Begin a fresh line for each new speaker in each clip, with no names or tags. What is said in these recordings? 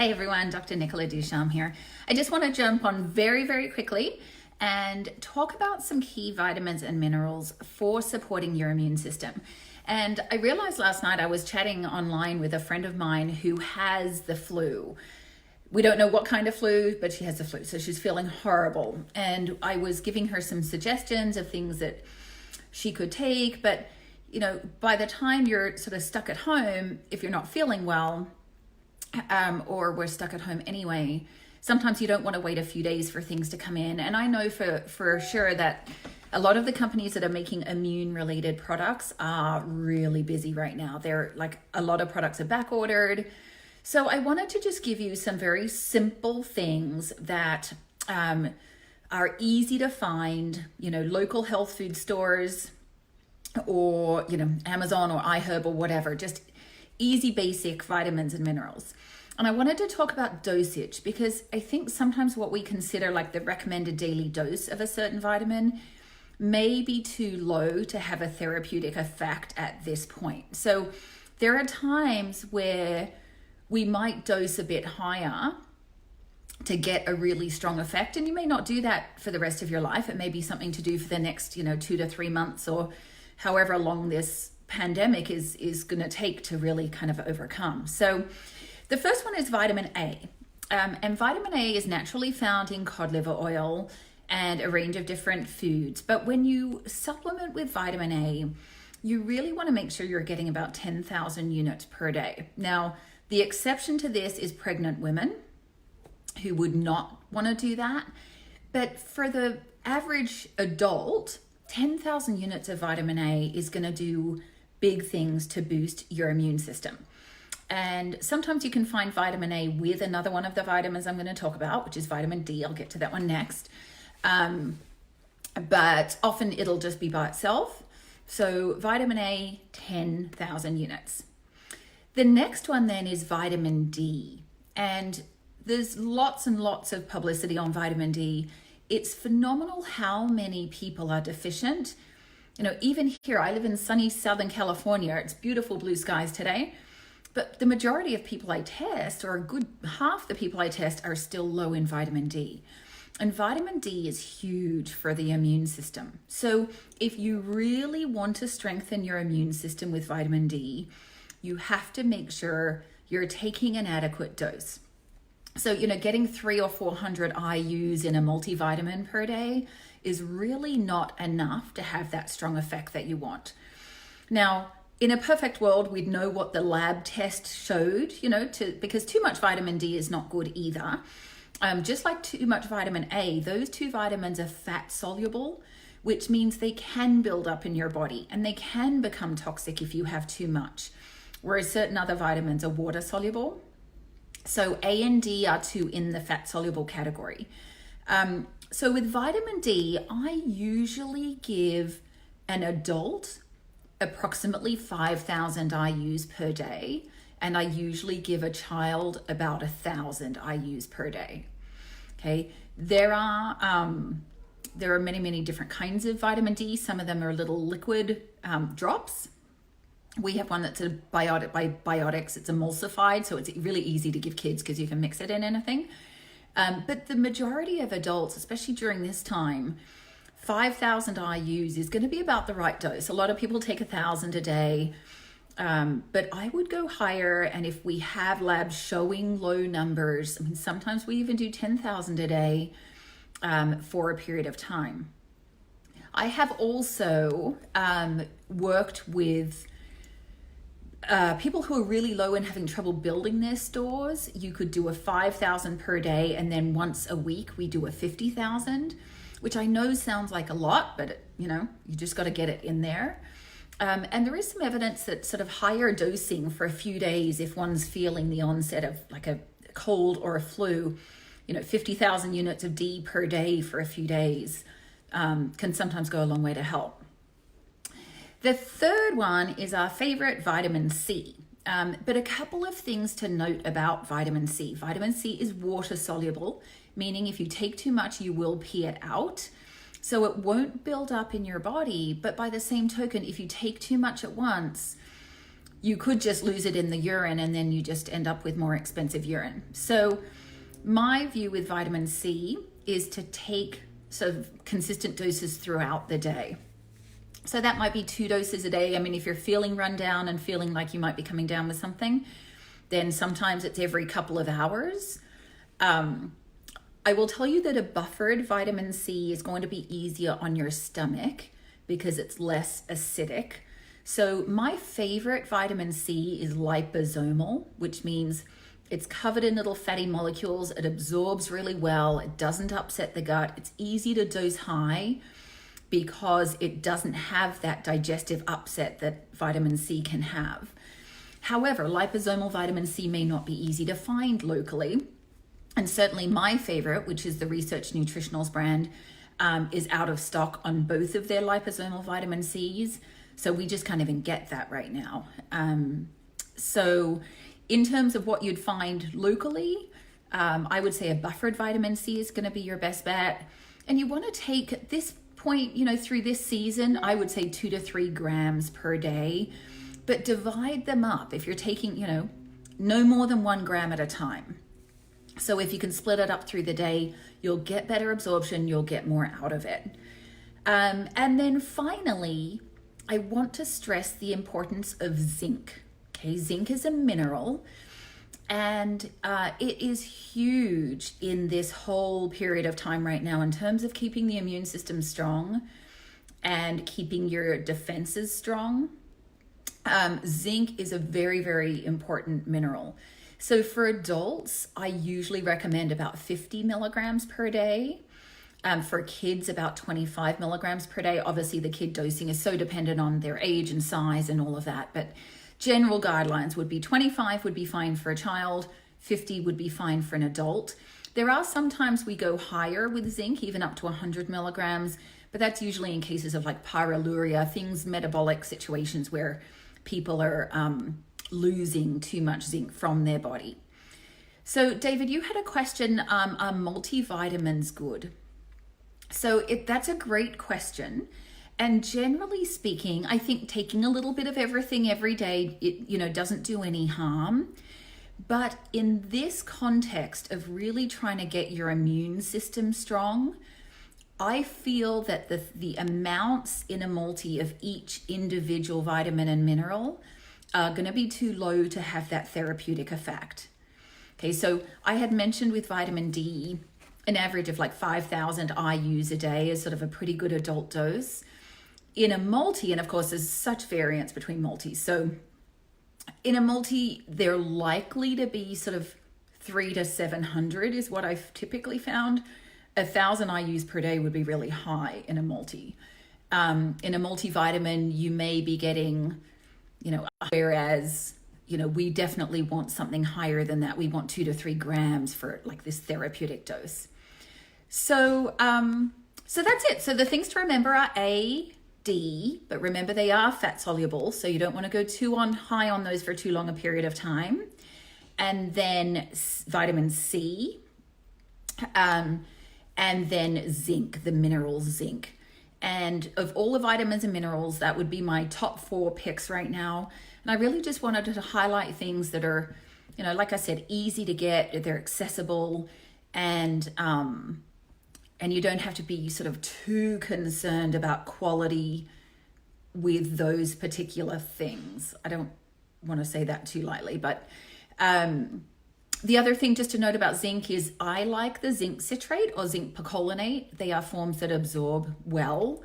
Hi everyone, Dr. Nicola Ducharme here. I just want to jump on very quickly and talk about some key vitamins and minerals for supporting your immune system. And I realized last night I was chatting online with a friend of mine who has the flu. We don't know what kind of flu, but she has the flu, so she's feeling horrible. And I was giving her some suggestions of things that she could take, but by the time you're sort of stuck at home, if you're not feeling well, or we're stuck at home anyway, sometimes you don't want to wait a few days for things to come in. And I know for sure that a lot of the companies that are making immune related products are really busy right now. They're like, a lot of products are back ordered. So I wanted to just give you some very simple things that are easy to find, local health food stores or, Amazon or iHerb or whatever, just easy basic vitamins and minerals. And I wanted to talk about dosage because I think sometimes what we consider like the recommended daily dose of a certain vitamin may be too low to have a therapeutic effect at this point. So there are times where we might dose a bit higher to get a really strong effect. And you may not do that for the rest of your life. It may be something to do for the next, 2 to 3 months or however long this pandemic is going to take to really kind of overcome. So the first one is vitamin A. And vitamin A is naturally found in cod liver oil and a range of different foods. But when you supplement with vitamin A, you really want to make sure you're getting about 10,000 units per day. Now, the exception to this is pregnant women who would not want to do that. But for the average adult, 10,000 units of vitamin A is going to do big things to boost your immune system. And sometimes you can find vitamin A with another one of the vitamins I'm going to talk about, which is vitamin D. I'll get to that one next. But often it'll just be by itself. So vitamin A, 10,000 units. The next one then is vitamin D. And there's lots and lots of publicity on vitamin D. It's phenomenal how many people are deficient. Even here, I live in sunny Southern California. It's beautiful blue skies today. But the majority of people I test, or a good half the people I test, are still low in vitamin D. And vitamin D is huge for the immune system. So if you really want to strengthen your immune system with vitamin D, you have to make sure you're taking an adequate dose. So, getting 300 or 400 IUs in a multivitamin per day is really not enough to have that strong effect that you want. Now, in a perfect world, we'd know what the lab test showed, because too much vitamin D is not good either. Just like too much vitamin A, those two vitamins are fat soluble, which means they can build up in your body and they can become toxic if you have too much, whereas certain other vitamins are water soluble. So A and D are two in the fat soluble category. So with vitamin D, I usually give an adult approximately 5,000 IUs per day, and I usually give a child about 1,000 IUs per day. Okay, there are many different kinds of vitamin D. Some of them are little liquid drops. We have one that's a biotics. It's emulsified, so it's really easy to give kids because you can mix it in anything. But the majority of adults, especially during this time, 5,000 IUs is going to be about the right dose. A lot of people take 1,000 a day, but I would go higher. And if we have labs showing low numbers, sometimes we even do 10,000 a day for a period of time. I have also worked with people who are really low and having trouble building their stores. You could do a 5,000 per day, and then once a week we do a 50,000, which I know sounds like a lot, but you just got to get it in there. And there is some evidence that sort of higher dosing for a few days, if one's feeling the onset of like a cold or a flu, 50,000 units of D per day for a few days can sometimes go a long way to help. The third one is our favorite, vitamin C. But a couple of things to note about vitamin C. Vitamin C is water soluble, meaning if you take too much, you will pee it out. So it won't build up in your body. But by the same token, if you take too much at once, you could just lose it in the urine and then you just end up with more expensive urine. So my view with vitamin C is to take sort of consistent doses throughout the day. So that might be 2 doses a day. I mean, if you're feeling run down and feeling like you might be coming down with something, then sometimes it's every couple of hours. I will tell you that a buffered vitamin C is going to be easier on your stomach because it's less acidic. So my favorite vitamin C is liposomal, which means it's covered in little fatty molecules. It absorbs really well. It doesn't upset the gut. It's easy to dose high because it doesn't have that digestive upset that vitamin C can have. However, liposomal vitamin C may not be easy to find locally. And certainly my favorite, which is the Research Nutritionals brand, is out of stock on both of their liposomal vitamin C's. So we just can't even get that right now. So in terms of what you'd find locally, I would say a buffered vitamin C is going to be your best bet. And you want to take at this point, through this season, I would say 2 to 3 grams per day, but divide them up. If you're taking, no more than 1 gram at a time. So if you can split it up through the day, you'll get better absorption, you'll get more out of it. And then finally, I want to stress the importance of zinc. Okay, zinc is a mineral and it is huge in this whole period of time right now in terms of keeping the immune system strong and keeping your defenses strong. Zinc is a very, very important mineral. So for adults, I usually recommend about 50 milligrams per day. For kids, about 25 milligrams per day. Obviously, the kid dosing is so dependent on their age and size and all of that. But general guidelines would be 25 would be fine for a child, 50 would be fine for an adult. There are sometimes we go higher with zinc, even up to 100 milligrams, but that's usually in cases of like pyroluria, things, metabolic situations where people are losing too much zinc from their body. So David, you had a question, are multivitamins good? So that's a great question. And generally speaking, I think taking a little bit of everything every day, it doesn't do any harm. But in this context of really trying to get your immune system strong, I feel that the amounts in a multi of each individual vitamin and mineral are going to be too low to have that therapeutic effect. Okay, so I had mentioned with vitamin D, an average of like 5,000 IUs a day is sort of a pretty good adult dose. In a multi, and of course there's such variance between multis, so in a multi, they're likely to be sort of 300 to 700 is what I've typically found. 1,000 IUs per day would be really high in a multi. In a multivitamin, you may be getting, whereas, we definitely want something higher than that. We want 2 to 3 grams for like this therapeutic dose. So, so that's it. So the things to remember are A, D, but remember they are fat soluble, so you don't want to go too high on those for too long a period of time. And then vitamin C, and then zinc, the mineral zinc. And of all the vitamins and minerals, that would be my top 4 picks right now. And I really just wanted to highlight things that are, like I said, easy to get, they're accessible, and you don't have to be sort of too concerned about quality with those particular things. I don't want to say that too lightly, but the other thing just to note about zinc is I like the zinc citrate or zinc picolinate. They are forms that absorb well.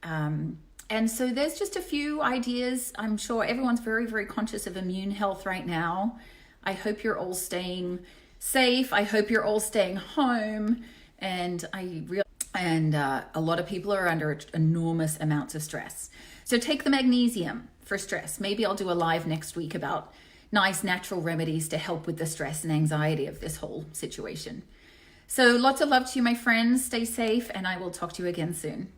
And so there's just a few ideas. I'm sure everyone's very, very conscious of immune health right now. I hope you're all staying safe. I hope you're all staying home. And a lot of people are under enormous amounts of stress. So take the magnesium for stress. Maybe I'll do a live next week about nice natural remedies to help with the stress and anxiety of this whole situation. So lots of love to you, my friends. Stay safe, and I will talk to you again soon.